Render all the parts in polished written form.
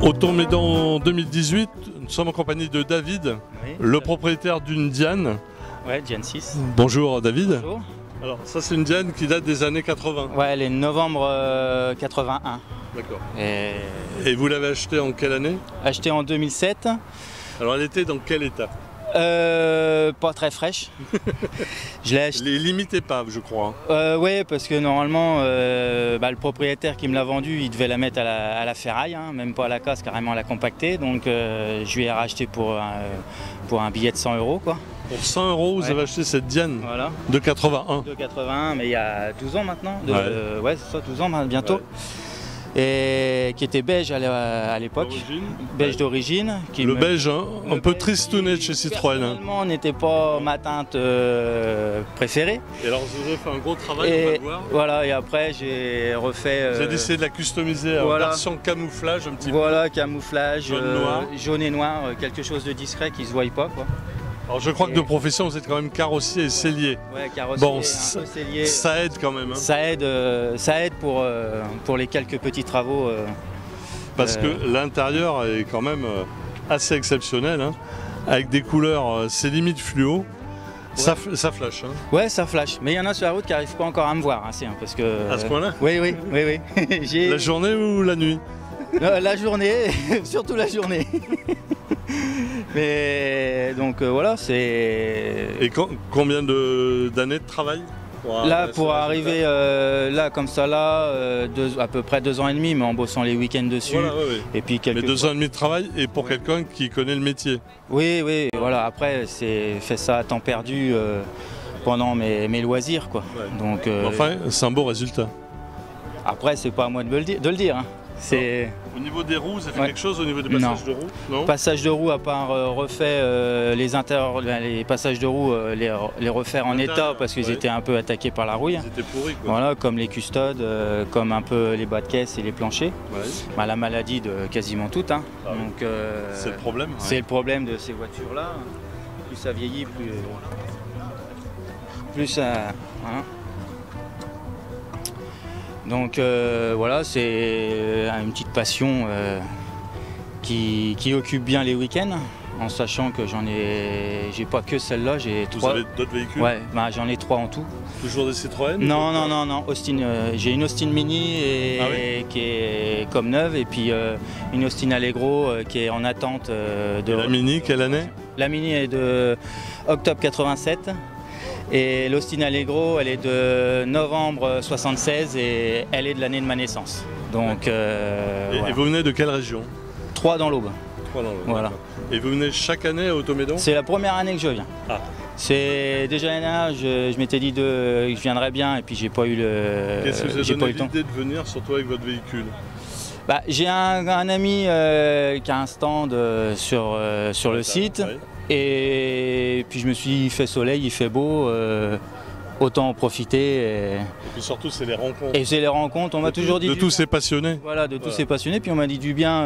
Automédan 2018, nous sommes en compagnie de David, Oui, le propriétaire d'une Diane. ouais, Diane 6. Bonjour David. Bonjour. Alors ça c'est une Diane qui date des années 80. Ouais, elle est novembre 81. D'accord. Et Et vous l'avez achetée en quelle année? achetée en 2007. Alors elle était dans quel état? Pas très fraîche. Je l'ai acheté. Les limite épave je crois. Ouais, parce que normalement, le propriétaire qui me l'a vendue, il devait la mettre à la ferraille, hein, même pas à la casse, carrément à la compacter. Donc je lui ai racheté pour un billet de 100 €, quoi. Pour 100 € vous Ouais. avez acheté cette Diane Voilà. de 81. De 81, mais il y a 12 ans maintenant. Ouais. Ouais, c'est ça, 12 ans bientôt. Ouais. Et qui était beige à l'époque. D'origine. Beige d'origine. Le beige, hein, un Le peu beige tristounet de qui, chez Citroën. Hein. personnellement, n'était pas ma teinte préférée. Et alors vous avez fait un gros travail, on va Et le voir. voilà, et après j'ai refait. Vous avez décidé de la customiser en voilà. version camouflage un petit peu. Voilà, camouflage, Jaune-noir. jaune et noir, quelque chose de discret qui se voit pas, quoi. Alors je crois que de profession vous êtes quand même carrossier et sellier. Ouais, carrossier, Bon, un peu sellier. ça aide quand même. Hein. Ça aide pour les quelques petits travaux. Parce que l'intérieur est quand même assez exceptionnel, hein, avec des couleurs, c'est limite fluo. Ça flash. Hein. Ouais, ça flash. Mais il y en a sur la route qui n'arrivent pas encore à me voir, hein, parce que. À ce point-là? Oui. J'ai La journée ou la nuit? la journée, surtout la journée. Mais donc voilà, c'est. Et combien d'années de travail Pour arriver là comme ça à peu près 2 ans et demi, mais en bossant les week-ends dessus. Voilà, ouais. Et puis Mais 2 ans et demi de travail et pour quelqu'un qui connaît le métier. Oui, voilà. Après, c'est fait ça à temps perdu pendant mes loisirs, quoi. Ouais. Donc. Enfin, c'est un beau résultat. Après, c'est pas à moi de le dire. Hein. C'est. Au niveau des roues, ça fait Ouais. quelque chose au niveau des passages de roues? Non. Passage de roue, à part refait les passages de roue, les refaire en état parce qu'ils ouais. étaient un peu attaqués par la rouille. Ils étaient pourris quoi. Voilà, comme les custodes, comme un peu les bas de caisse et les planchers. Ouais. Bah, la maladie de quasiment toutes. Hein. Ah oui. Donc, C'est le problème. c'est le problème de ces voitures-là. Plus ça vieillit, plus ça. Hein. Donc voilà, c'est une petite passion qui occupe bien les week-ends, en sachant que j'ai pas que celle-là, j'ai Vous 3. avez d'autres véhicules? Ouais, bah, j'en ai 3 en tout. Toujours des Citroën? Non, Austin, j'ai une Austin Mini qui est comme neuve, et puis une Austin Allegro qui est en attente de. Et la Mini, quelle année? La Mini est de octobre 87. Et l'Austin Allegro, elle est de novembre 76 et elle est de l'année de ma naissance. Donc, Et vous venez de quelle région? 3 dans l'Aube. Voilà. Et vous venez chaque année à Automédan? C'est la première année que je viens. Ah. C'est déjà l'année dernière, je m'étais dit que je viendrais bien et puis j'ai pas eu le Qu'est-ce que vous j'ai avez pas donné eu le temps. l'idée de venir, surtout avec votre véhicule? Bah, j'ai un ami qui a un stand sur le site. Ouais. Et puis je me suis dit, il fait soleil, il fait beau, autant en profiter. Et puis surtout, c'est les rencontres. Et c'est les rencontres, on m'a toujours dit. De tous ces passionnés. Voilà, de tous ces passionnés, puis on m'a dit du bien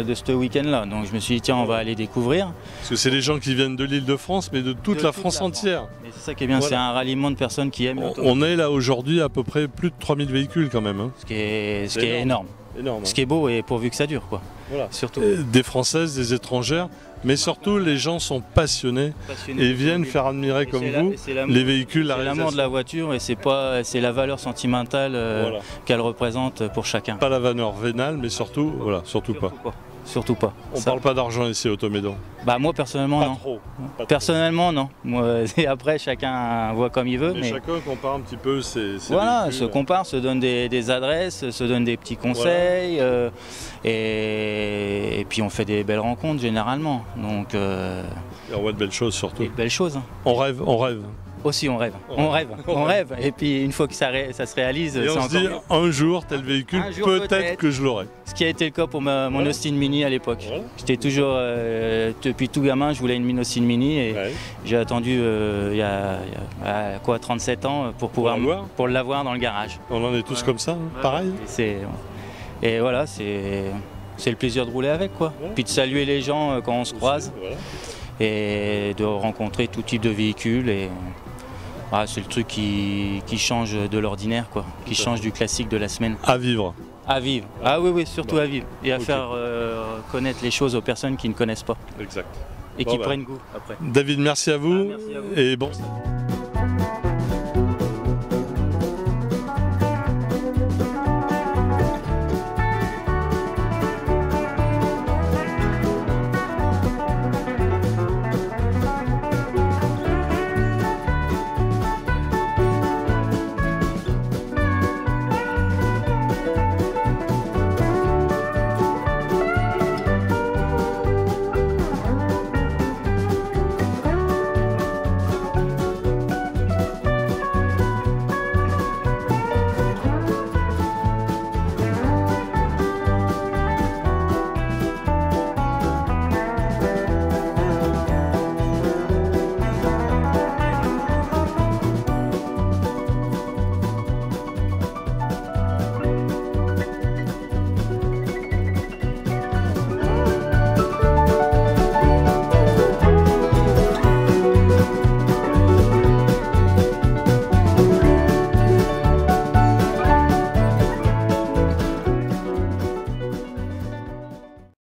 de ce week-end-là. Donc je me suis dit, tiens, on va aller découvrir. Parce que c'est des gens qui viennent de l'Île-de-France, mais de toute la France entière. Et c'est ça qui est bien, Voilà. c'est un ralliement de personnes qui aiment l'auto. On est là aujourd'hui à peu près plus de 3000 véhicules quand même. Hein. Ce qui est énorme. Énorme. Ce qui est beau et pourvu que ça dure, quoi. Voilà. Surtout. Des Françaises, des étrangères, mais surtout les gens sont passionnés et viennent faire admirer comme vous les véhicules, la C'est l'amour de la voiture et c'est la valeur sentimentale Voilà. qu'elle représente pour chacun. Pas la valeur vénale, mais surtout, voilà, surtout pas. Surtout pas. On parle pas d'argent ici au Automédan. Bah moi personnellement Pas non. trop. Pas trop. Personnellement non. Moi, et après chacun voit comme il veut. Mais chacun compare un petit peu ses voilà, véhicules. se compare, se donne des adresses, se donne des petits conseils et puis on fait des belles rencontres généralement. Donc Et on voit de belles choses surtout. des belles choses. Hein. On rêve, on rêve. Aussi on rêve, on rêve. Et puis une fois que ça se réalise, Et c'est on se dit, encore un jour, tel véhicule, Un jour, peut-être peut-être. que je l'aurai. ce qui a été le cas pour mon Austin Mini à l'époque. Voilà. J'étais toujours, depuis tout gamin, je voulais une Austin Mini et Ouais. j'ai attendu il y a 37 ans pour l'avoir dans le garage. On en est tous comme ça, hein, pareil. Et voilà, c'est le plaisir de rouler avec, quoi. Ouais. Puis de saluer les gens quand on se croise Voilà. et de rencontrer tout type de véhicules. Et voilà, c'est le truc qui change de l'ordinaire, quoi, qui change du classique de la semaine. À vivre. À vivre. Ah oui, surtout Bon. à vivre. Et à Ok. faire connaître les choses aux personnes qui ne connaissent pas. Exact. Et Bon, qui bah. prennent goût après. David, merci à vous. Merci à vous. Et bon.